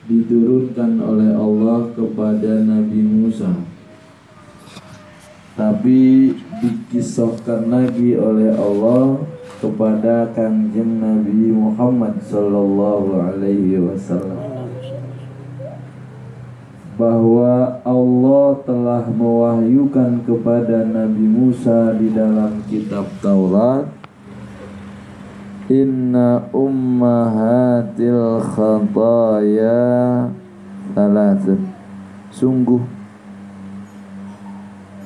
diturunkan oleh Allah kepada Nabi Musa, tapi dikisahkan lagi oleh Allah kepada Kanjeng Nabi Muhammad sallallahu alaihi wasallam bahwa Allah telah mewahyukan kepada Nabi Musa di dalam kitab Taurat, inna ummahatil khataya thalathun, sungguh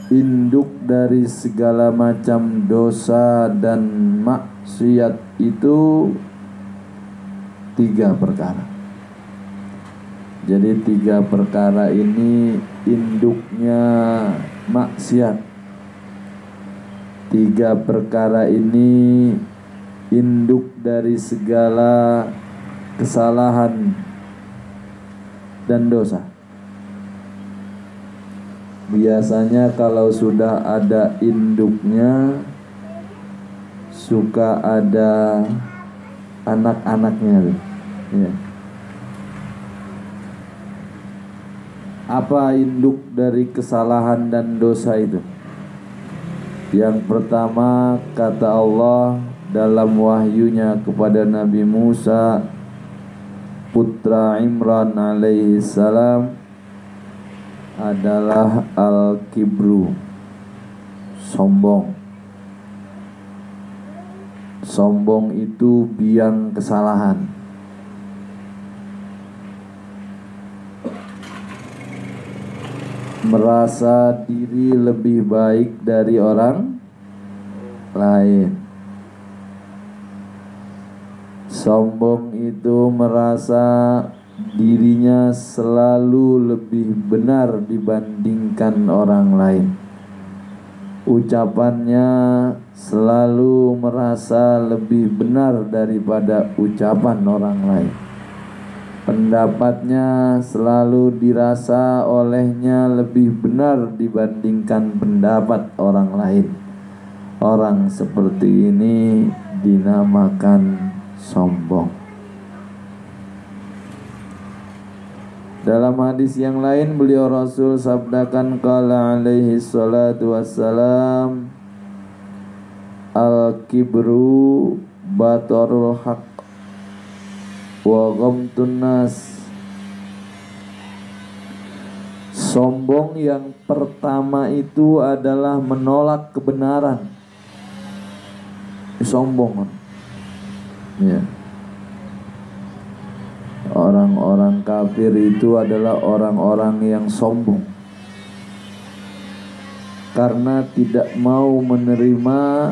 induk dari segala macam dosa dan maksiat itu 3 perkara. Jadi 3 perkara ini induknya maksiat. 3 perkara ini induk dari segala kesalahan dan dosa. Biasanya kalau sudah ada induknya, suka ada anak-anaknya. Ya. Apa induk dari kesalahan dan dosa itu? Yang pertama, kata Allah dalam wahyunya kepada Nabi Musa putra Imran alaihi salam adalah al-kibru, sombong. Sombong itu biang kesalahan. Merasa diri lebih baik dari orang lain. Sombong itu merasa dirinya selalu lebih benar dibandingkan orang lain. Ucapannya selalu merasa lebih benar daripada ucapan orang lain. Pendapatnya selalu dirasa olehnya lebih benar dibandingkan pendapat orang lain. Orang seperti ini dinamakan sombong. Dalam hadis yang lain beliau Rasul sabdakan qala alaihi salatu wassalam, al-kibru batarul haq wa ghamtun nas. Sombong yang pertama itu adalah menolak kebenaran. Sombong. Ya. Orang-orang kafir itu adalah orang-orang yang sombong karena tidak mau menerima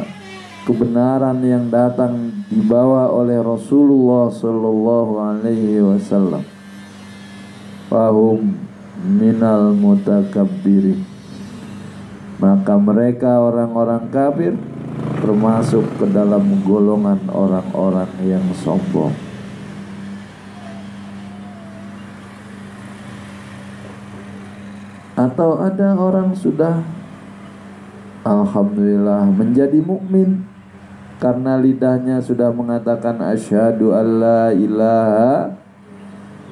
kebenaran yang datang dibawa oleh Rasulullah sallallahu alaihi wasallam. Fahum minal mutakabbirin. Maka mereka orang-orang kafir termasuk ke dalam golongan orang-orang yang sombong. Atau ada orang sudah alhamdulillah menjadi mukmin karena lidahnya sudah mengatakan asyhadu alla ilaha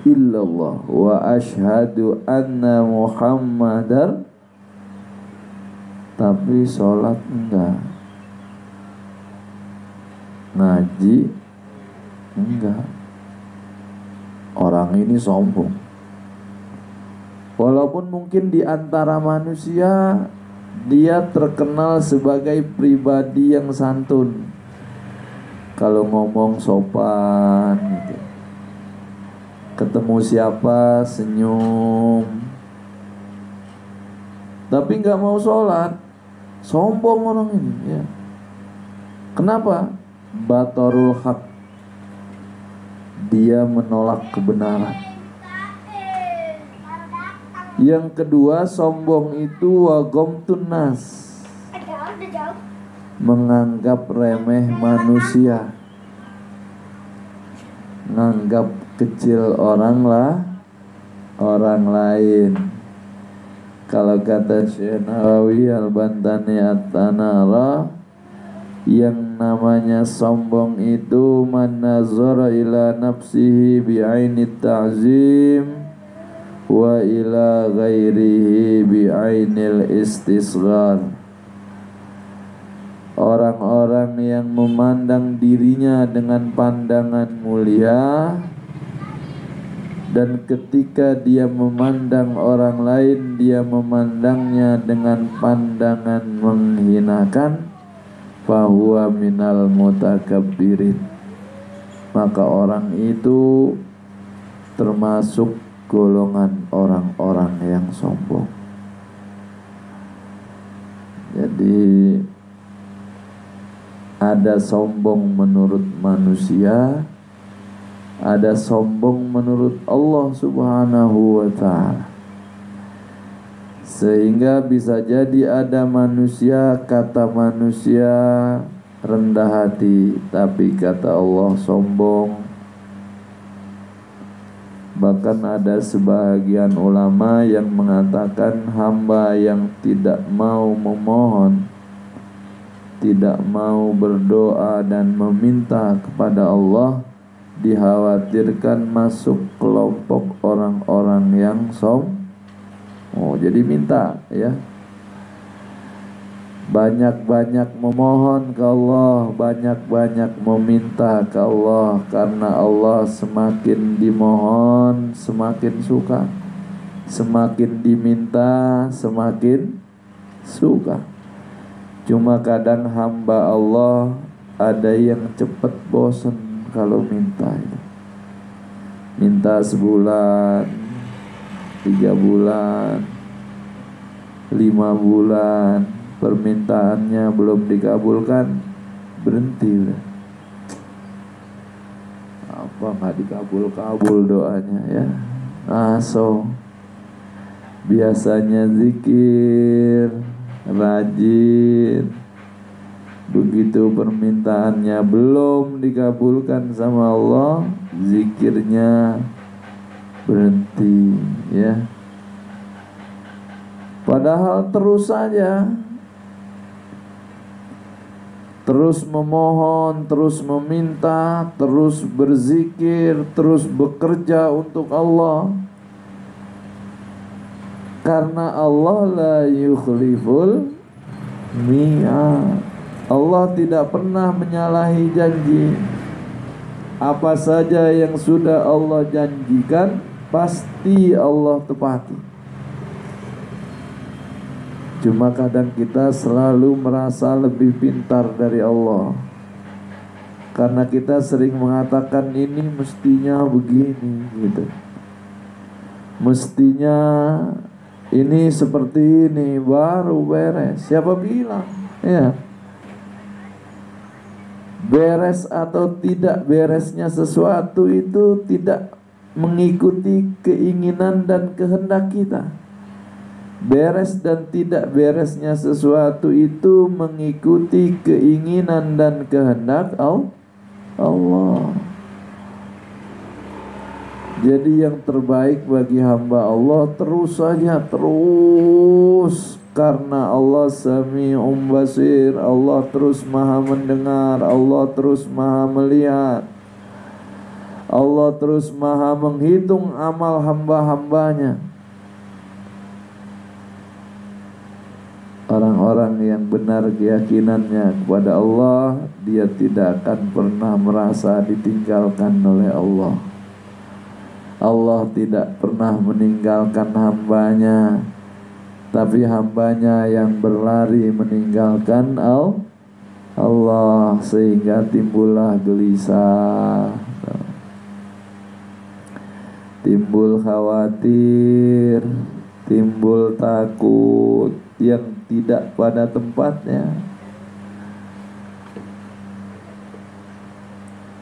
illallah wa asyhadu anna muhammadar, tapi sholat enggak, ngaji enggak. Orang ini sombong. Walaupun mungkin di antara manusia dia terkenal sebagai pribadi yang santun. Kalau ngomong sopan gitu. Ketemu siapa senyum. Tapi nggak mau sholat. Sombong orang ini ya. Kenapa? Batarul haq. Dia menolak kebenaran. Yang kedua, sombong itu wagomtun nas, menganggap remeh manusia, menganggap kecil orang lain. Kalau kata Syekh Nawawi Al-Bantani At-Tanara, yang namanya sombong itu man nazara ila nafsihi bi'ainit ta'zim wa ila ghairihi bi'ainil istisghar. Orang-orang yang memandang dirinya dengan pandangan mulia, dan ketika dia memandang orang lain, dia memandangnya dengan pandangan menghinakan, fahuwa minal mutakabbirin. Maka orang itu termasuk golongan orang-orang yang sombong. Jadi ada sombong menurut manusia, ada sombong menurut Allah Subhanahu wa ta'ala. Sehingga bisa jadi ada manusia, kata manusia rendah hati, tapi kata Allah sombong. Bahkan ada sebagian ulama yang mengatakan hamba yang tidak mau memohon, tidak mau berdoa dan meminta kepada Allah, dikhawatirkan masuk kelompok orang-orang yang jadi minta ya. Banyak-banyak memohon ke Allah, banyak-banyak meminta ke Allah, karena Allah semakin dimohon semakin suka, semakin diminta semakin suka. Cuma kadang hamba Allah ada yang cepat bosan kalau minta itu. Minta sebulan, 3 bulan, 5 bulan, permintaannya belum dikabulkan, berhenti udah. Apa nggak dikabul-kabul doanya ya? Biasanya zikir, rajin, begitu permintaannya belum dikabulkan sama Allah, zikirnya berhenti ya. Padahal terus saja, terus memohon, terus meminta, terus berzikir, terus bekerja untuk Allah. Karena Allah la yukhliful mi'ad. Allah tidak pernah menyalahi janji. Apa saja yang sudah Allah janjikan, pasti Allah tepati. Cuma kadang kita selalu merasa lebih pintar dari Allah, karena kita sering mengatakan ini mestinya begini gitu, mestinya ini seperti ini baru beres. Siapa bilang ya beres atau tidak beresnya sesuatu itu tidak mengikuti keinginan dan kehendak kita. Beres dan tidak beresnya sesuatu itu mengikuti keinginan dan kehendak Allah. Jadi yang terbaik bagi hamba Allah terus saja, terus. Karena Allah Sami'un Basir, Allah terus maha mendengar, Allah terus maha melihat, Allah terus maha menghitung amal hamba-hambanya. Orang-orang yang benar keyakinannya kepada Allah, dia tidak akan pernah merasa ditinggalkan oleh Allah. Allah tidak pernah meninggalkan hambanya. tapi hambanya yang berlari meninggalkan Allah, sehingga timbullah gelisah, timbul khawatir, timbul takut yang tidak pada tempatnya.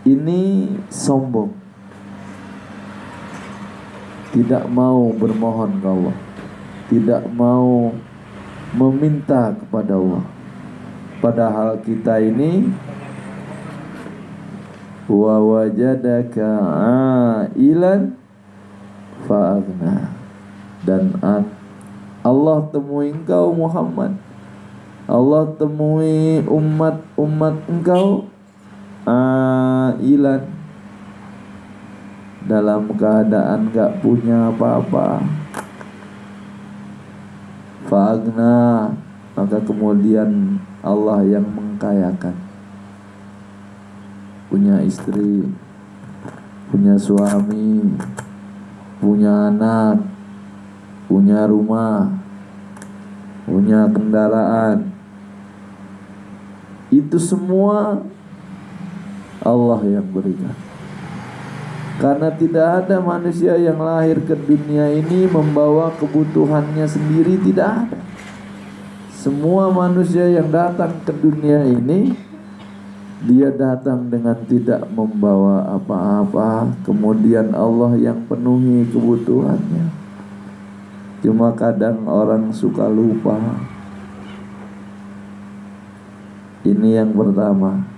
Ini sombong, tidak mau bermohon ke Allah, tidak mau meminta kepada Allah. Padahal kita ini wa wajadaka ailan fa'aghna, dan Allah temui engkau Muhammad, Allah temui umat engkau ailan, dalam keadaan gak punya apa-apa, fa'aghna, maka kemudian Allah yang mengkayakan, punya istri, punya suami, punya anak, punya rumah, punya kendaraan. Itu semua Allah yang berikan. Karena tidak ada manusia yang lahir ke dunia ini membawa kebutuhannya sendiri, tidak ada. Semua manusia yang datang ke dunia ini, dia datang dengan tidak membawa apa-apa, kemudian Allah yang penuhi kebutuhannya. Cuma kadang orang suka lupa. Ini yang pertama.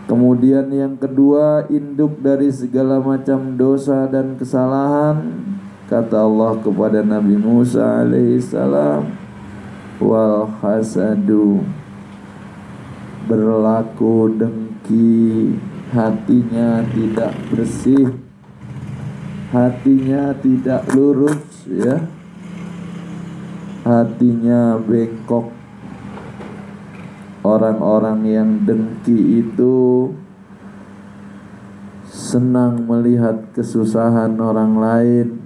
Kemudian yang kedua, induk dari segala macam dosa dan kesalahan. Kata Allah kepada Nabi Musa alaihissalam, wal hasadu, berlaku dengki, hatinya tidak bersih, hatinya tidak lurus, ya, hatinya bengkok. Orang-orang yang dengki itu senang melihat kesusahan orang lain,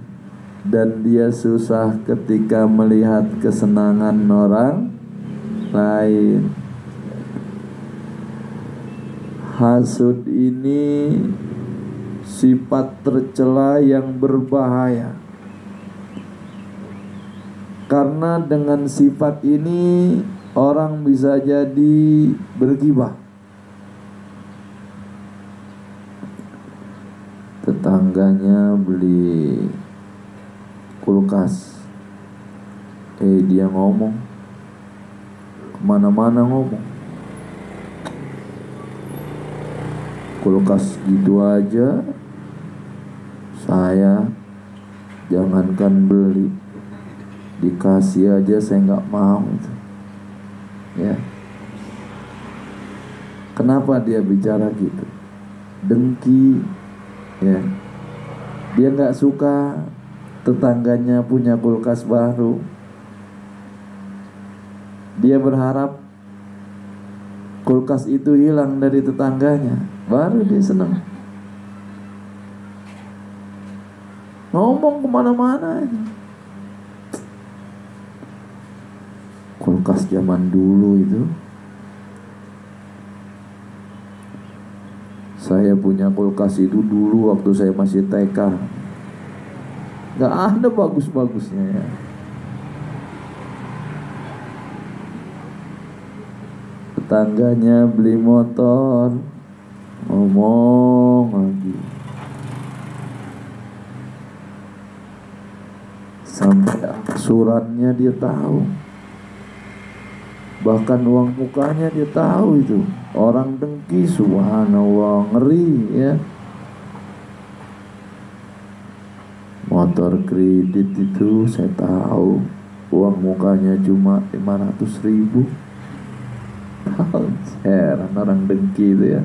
dan dia susah ketika melihat kesenangan orang lain. Hasud ini sifat tercela yang berbahaya, karena dengan sifat ini orang bisa jadi bergibah. Tetangganya beli kulkas, dia ngomong kemana-mana, ngomong kulkas gitu aja saya jangankan beli, dikasih aja saya nggak mau, ya. Kenapa dia bicara gitu? Dengki, ya. Dia nggak suka tetangganya punya kulkas baru. Dia berharap kulkas itu hilang dari tetangganya, baru dia senang. Ngomong kemana-mana aja. Kulkas zaman dulu itu, saya punya kulkas itu dulu waktu saya masih TK. Gak ada bagus-bagusnya, ya. Tetangganya beli motor, ngomong lagi, sampai angsurannya dia tahu, bahkan uang mukanya dia tahu. Itu orang dengki, subhanallah, ngeri, ya. Motor kredit itu saya tahu uang mukanya cuma 500.000. Heran orang dengki itu, ya.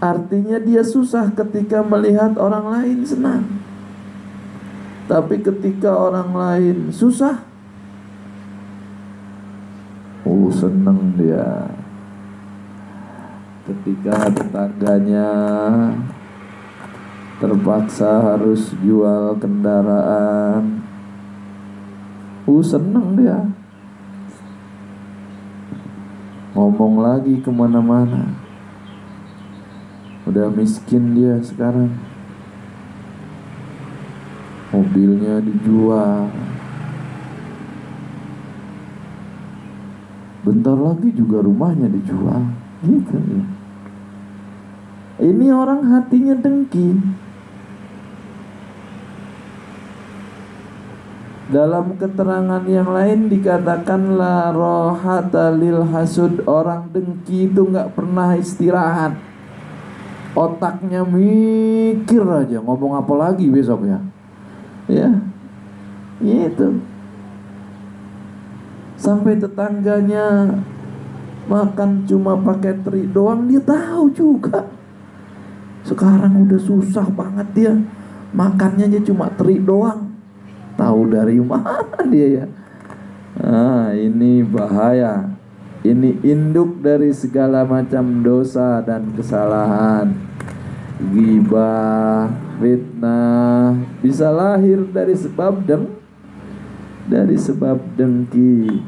Artinya dia susah ketika melihat orang lain senang, tapi ketika orang lain susah, seneng dia. Ketika tetangganya terpaksa harus jual kendaraan. Seneng dia, ngomong lagi kemana-mana. Udah miskin dia sekarang, mobilnya dijual. Bentar lagi juga rumahnya dijual. Gitu ya. Ini orang hatinya dengki. Dalam keterangan yang lain dikatakan la rohata lil hasud. Orang dengki itu gak pernah istirahat. Otaknya mikir aja ngomong apa lagi besoknya. Ya, itu. Sampai tetangganya makan cuma pakai teri doang, dia tahu juga. Sekarang udah susah banget dia, makannya aja cuma teri doang. Tahu dari mana dia ya? Nah, ini bahaya. Ini induk dari segala macam dosa dan kesalahan. Ghibah, fitnah bisa lahir dari sebab dengki.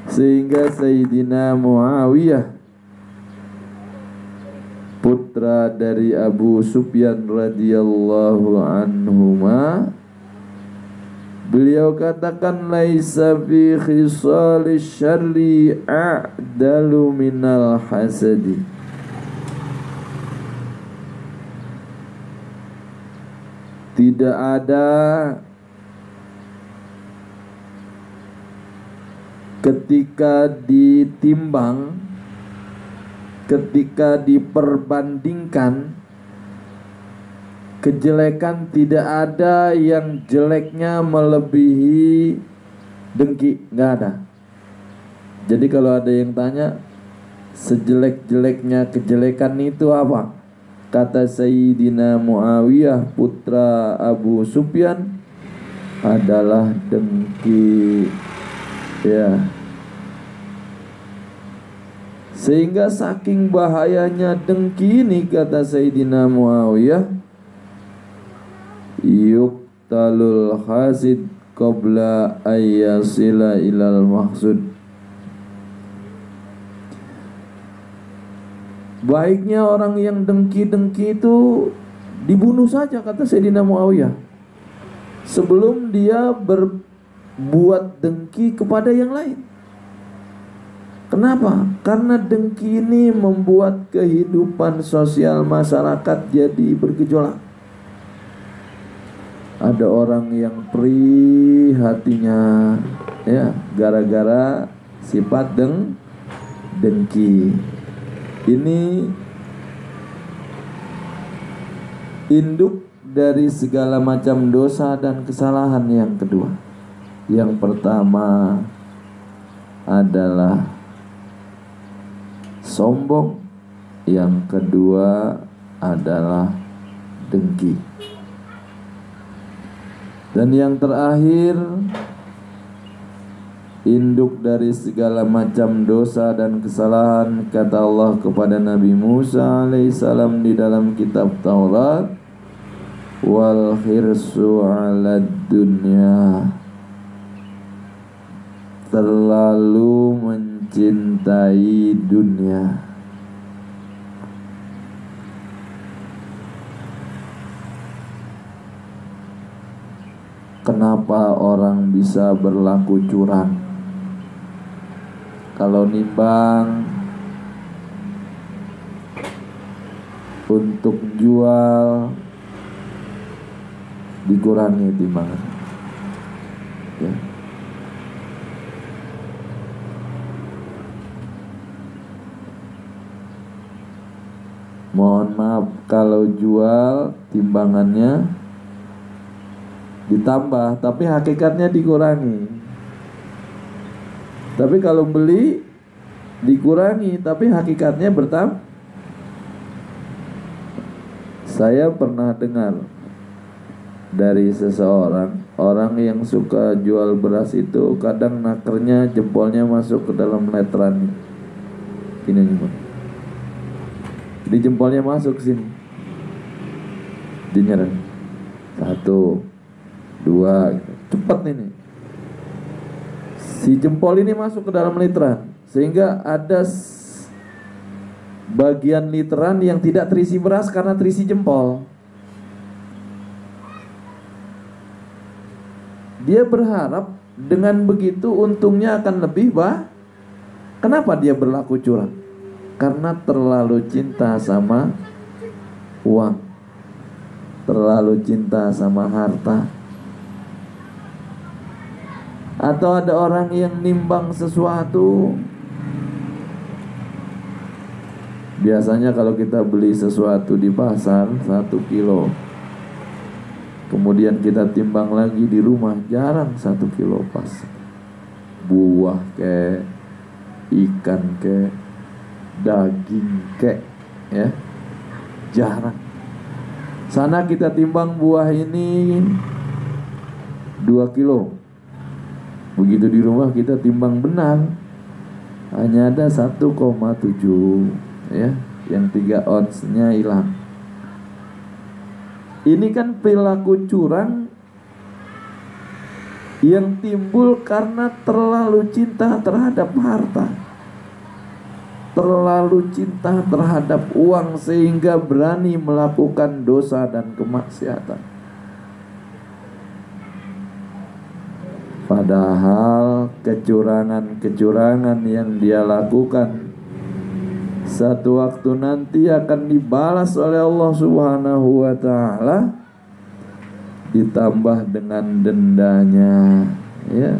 Sehingga Sayyidina Muawiyah, putra dari Abu Sufyan radhiyallahu anhuma, beliau katakan laisa fi khisalis syarri a'dalu minal hasadi. Tidak ada ketika ditimbang, ketika diperbandingkan kejelekan, tidak ada yang jeleknya melebihi dengki, nggak ada. Jadi kalau ada yang tanya sejelek-jeleknya kejelekan itu apa, kata Sayyidina Muawiyah putra Abu Sufyan adalah dengki. Ya. Sehingga saking bahayanya dengki ini, kata Sayyidina Muawiyah, yuqtalul hasid qabla ayyasila ilal maksud. Baiknya orang yang dengki-dengki itu dibunuh saja, kata Sayyidina Muawiyah, sebelum dia berbuat dengki kepada yang lain. Kenapa? Karena dengki ini membuat kehidupan sosial masyarakat jadi bergejolak. Ada orang yang perih hatinya, ya, gara-gara sifat dengki. Ini induk dari segala macam dosa dan kesalahan yang kedua. Yang pertama adalah sombong, yang kedua adalah dengki. Dan yang terakhir, induk dari segala macam dosa dan kesalahan, kata Allah kepada Nabi Musa alaihissalam di dalam kitab Taurat, wal khirsu 'alad dunya, terlalu mencintai dunia. Kenapa orang bisa berlaku curang? Kalau nimbang untuk jual, dikurangi timbangan, ya. Mohon maaf, kalau jual timbangannya ditambah, tapi hakikatnya dikurangi. Tapi kalau beli dikurangi, tapi hakikatnya bertambah. Saya pernah dengar dari seseorang, orang yang suka jual beras itu kadang nakernya jempolnya masuk ke dalam letran. Ini, jadi jempolnya masuk sini. Dia nyerang 1, 2 gitu. Cepat ini. Si jempol ini masuk ke dalam literan, sehingga ada bagian literan yang tidak terisi beras karena terisi jempol. Dia berharap dengan begitu untungnya akan lebih Kenapa dia berlaku curang? Karena terlalu cinta sama uang, terlalu cinta sama harta. Atau ada orang yang nimbang sesuatu. Biasanya kalau kita beli sesuatu di pasar 1 kilo, kemudian kita timbang lagi di rumah, jarang 1 kilo pas. Buah kek, ikan kek, daging kek, ya, jarang. Sana kita timbang buah ini 2 kilo, begitu di rumah kita timbang benar, hanya ada 1,7, ya, yang 3 ounce-nya hilang. Ini kan perilaku curang yang timbul karena terlalu cinta terhadap harta, terlalu cinta terhadap uang, sehingga berani melakukan dosa dan kemaksiatan. Padahal kecurangan-kecurangan yang dia lakukan satu waktu nanti akan dibalas oleh Allah Subhanahu wa ta'ala, ditambah dengan dendanya, ya.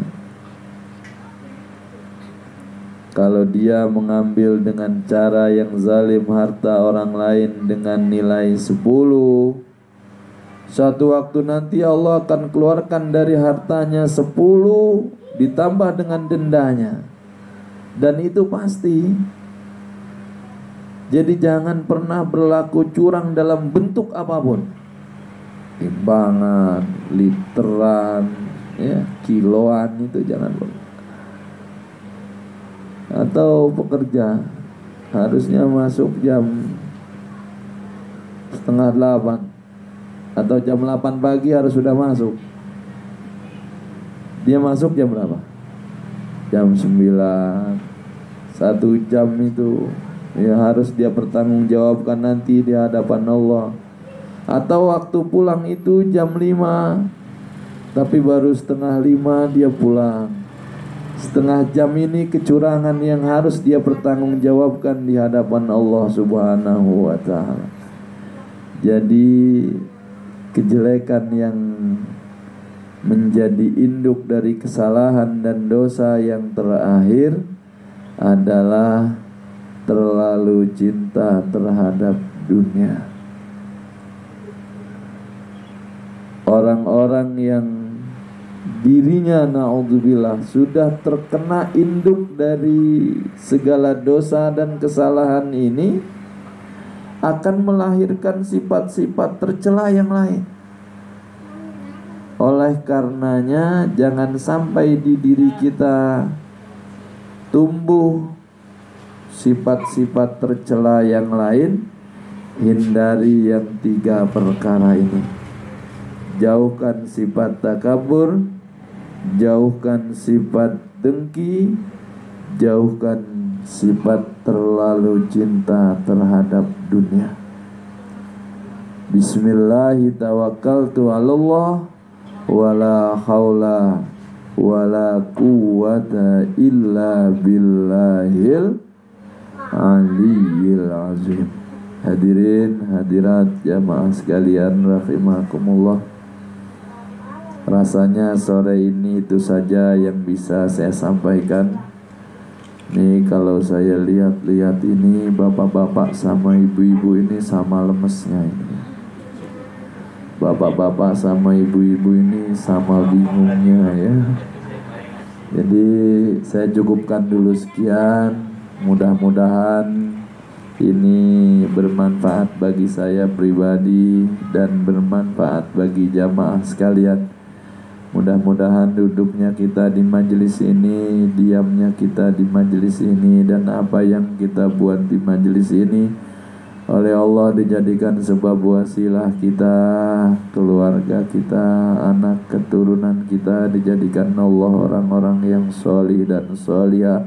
Kalau dia mengambil dengan cara yang zalim harta orang lain dengan nilai 10, satu waktu nanti Allah akan keluarkan dari hartanya 10 ditambah dengan dendanya. Dan itu pasti. Jadi jangan pernah berlaku curang dalam bentuk apapun. Timbangan, literan, ya, kiloan, itu jangan pernah. Atau pekerja harusnya masuk jam 7:30 atau jam 8 pagi harus sudah masuk. Dia masuk jam berapa? Jam 9. 1 jam itu ya harus dia pertanggungjawabkan nanti di hadapan Allah. Atau waktu pulang itu jam 5, tapi baru 4:30 dia pulang. Setengah jam ini kecurangan yang harus dia pertanggungjawabkan di hadapan Allah Subhanahu wa ta'ala. Jadi kejelekan yang menjadi induk dari kesalahan dan dosa yang terakhir adalah terlalu cinta terhadap dunia. Orang-orang yang dirinya na'udzubillah sudah terkena induk dari segala dosa dan kesalahan ini akan melahirkan sifat-sifat tercela yang lain. Oleh karenanya jangan sampai di diri kita tumbuh sifat-sifat tercela yang lain. Hindari yang 3 perkara ini. Jauhkan sifat takabur, jauhkan sifat dengki, jauhkan sifat terlalu cinta terhadap dunia. Bismillahi tawakkaltu 'alallah wala haula wala quwwata illa billahil aliyil azim. Hadirin hadirat jamaah sekalian rahimakumullah. Rasanya sore ini itu saja yang bisa saya sampaikan. Nih kalau saya lihat-lihat ini bapak-bapak sama ibu-ibu ini sama lemesnya ini. Bapak-bapak sama ibu-ibu ini sama bingungnya ya. Jadi saya cukupkan dulu sekian. Mudah-mudahan ini bermanfaat bagi saya pribadi dan bermanfaat bagi jamaah sekalian. Mudah-mudahan duduknya kita di majelis ini, diamnya kita di majelis ini, dan apa yang kita buat di majelis ini oleh Allah dijadikan sebab wasilah kita, keluarga kita, anak keturunan kita dijadikan Allah orang-orang yang sholih dan sholihah,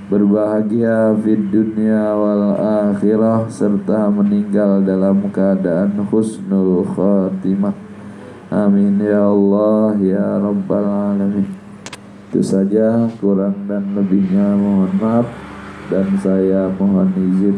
berbahagia fid dunya wal akhirah, serta meninggal dalam keadaan husnul khatimah. Amin ya Allah ya Rabbal Alamin. Itu saja, kurang dan lebihnya mohon maaf, dan saya mohon izin